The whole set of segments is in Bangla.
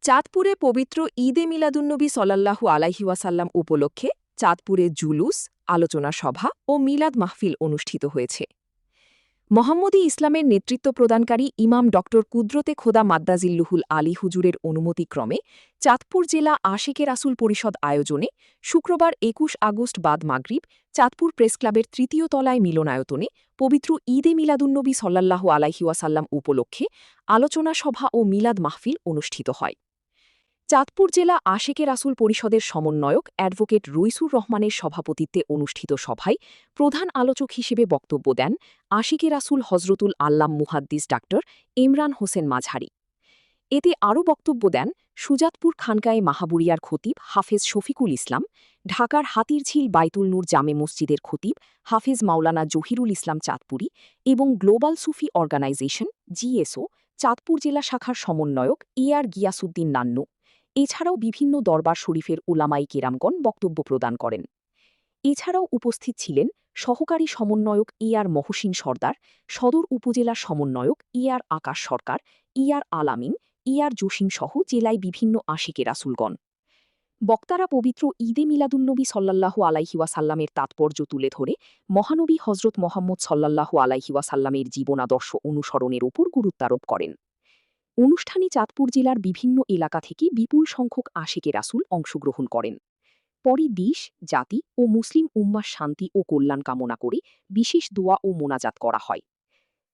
চাঁদপুরে পবিত্র ঈদে মিলাদুন্নবী সল্লাল্লাহু আলাইহি ওয়াসাল্লাম উপলক্ষে চাঁদপুরে জুলুস, আলোচনা সভা ও মিলাদ মাহফিল অনুষ্ঠিত হয়েছে। মোহাম্মদী ইসলামের নেতৃত্ব প্রদানকারী ইমাম ড কুদরতে খোদা মাদ্দাজিল্লুহুল আলী হুজুরের অনুমতিক্রমে চাঁদপুর জেলা আশিকে রাসুল পরিষদ আয়োজনে শুক্রবার ২১ আগস্ট বাদ মাগরিব চাঁদপুর প্রেসক্লাবের তৃতীয় তলায় মিলনায়তনে পবিত্র ঈদে মিলাদুন্নবী সল্লাল্লাহু আলাইহি ওয়াসাল্লাম উপলক্ষে আলোচনা সভা ও মিলাদ মাহফিল অনুষ্ঠিত হয়। চাঁদপুর জেলা আশিকে রাসুল পরিষদের সমন্বয়ক অ্যাডভোকেট রইসুর রহমানের সভাপতিত্বে অনুষ্ঠিত সভায় প্রধান আলোচক হিসেবে বক্তব্য দেন আশিকে রাসুল হজরতুল আল্লাম মুহাদ্দিস ডাক্তার ইমরান হোসেন মাঝহারি। এতে আরও বক্তব্য দেন সুজাতপুর খানকায়ে মাহাবুরিয়ার খতিব হাফেজ শফিকুল ইসলাম, ঢাকার হাতিরঝিল বাইতুল নূর জামে মসজিদের খতিব হাফেজ মাওলানা জহিরুল ইসলাম চাঁদপুরি এবং গ্লোবাল সুফি অর্গানাইজেশন জিএসও চাঁদপুর জেলা শাখার সমন্বয়ক আর গিয়াসুদ্দিন নান্নু। এছাড়াও বিভিন্ন দরবার শরীফের উলামাই কেরামগণ বক্তব্য প্রদান করেন। এছাড়াও উপস্থিত ছিলেন সহকারী সমন্বয়ক আর মহসিন সর্দার, সদর উপজেলার সমন্বয়ক আর আকাশ সরকার, আর আলামিন, আর জসিম সহ জেলায় বিভিন্ন আশিকে রাসুলগণ। বক্তারা পবিত্র ঈদে মিলাদুন্নবী সল্লাল্লাহু আলাইহি ওয়াসাল্লামের তাৎপর্য তুলে ধরে মহানবী হজরত মোহাম্মদ সল্লাল্লাহু আলাইহি ওয়াসাল্লামের জীবনাদর্শ অনুসরণের উপর গুরুত্বারোপ করেন। অনুষ্ঠানে চাঁদপুর জেলার বিভিন্ন এলাকা থেকে বিপুল সংখ্যক আশিকে রাসুল অংশগ্রহণ করেন। পরে দেশ, জাতি ও মুসলিম উম্মার শান্তি ও কল্যাণ কামনা করে বিশেষ দোয়া ও মোনাজাত করা হয়।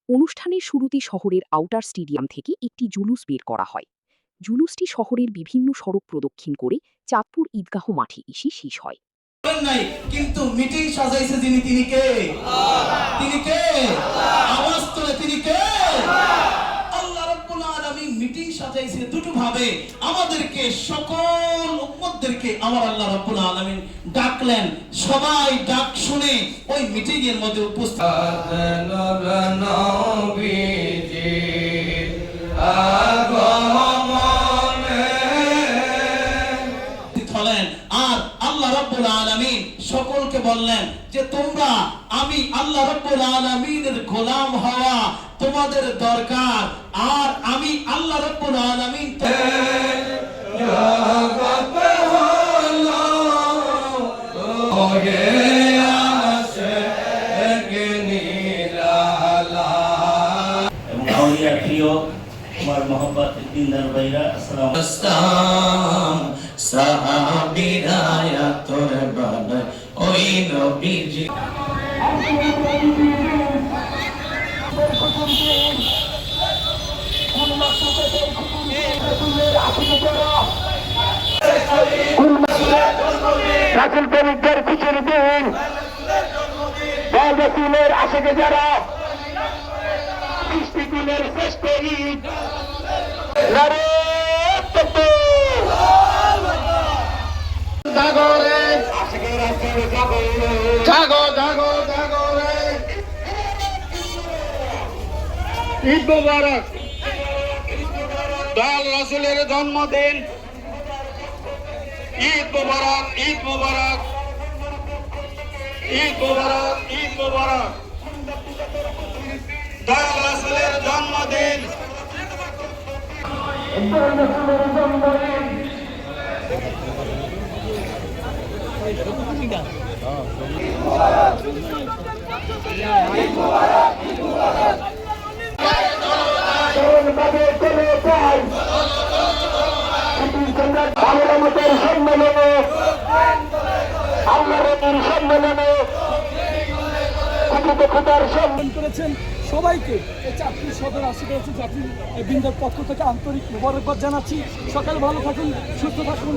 অনুষ্ঠানের শুরুতে শহরের আউটার স্টেডিয়াম থেকে একটি জুলুস বের করা হয়। জুলুসটি শহরের বিভিন্ন সড়ক প্রদক্ষিণ করে চাঁদপুর ঈদগাহ মাঠে এসে শেষ হয়। কিন্তু মিটিং সাজাইছে যিনি, তিনি কে? তিনি কে? আওয়াজ তোলে, তিনি কে? আল্লাহ রাব্বুল আলামিন মিটিং সাজাইছে দুটো ভাবে। আমাদেরকে সকল উম্মতদেরকে আমার আল্লাহ রাব্বুল আলামিন ডাকলেন। সবাই ডাক শুনে ওই মিটিং এর মধ্যে উপস্থিত হলেন। আর আল্লাহ রাব্বুল আলামিন সকলকে বললেন যে তোমরা আমি আল্লাহ রাব্বুল আলামিনের গোলাম হওয়া তোমাদের দরকার। আর আমি আল্লাহ রাব্বুল আলামিন প্রিয় আমার মহব্বত দিনদার ভাইরা, আসসালাম। সাহাবীরা তোর বাবা ওই নবীজি রাসূল প্রেমিকদের খুশির দিন, রাসূলের আশিকে যারা সৃষ্টিকুলের শ্রেষ্ঠ ঈদ। নারে তাকবীর, জাগো রে আশিকে রাসূল, জাগো জাগো জাগো রে। ঈদ মোবারক, দয়াল রাসূলের জন্মদিন। ঈদ মোবারক, ঈদ মোবারক, ঈদ মোবারক, ঈদ মোবারক। দয়াল রাসূলের জন্মদিন। সম্মেলনে আল্লাহর সম্মেলনে করেছেন সবাইকে এই চাঁদপুর সদর আশিকে রাসূল জাতির বৃন্দের পক্ষ থেকে আন্তরিক মোবারকবাদ জানাচ্ছি। সকালে ভালো থাকুন, সুস্থ থাকুন।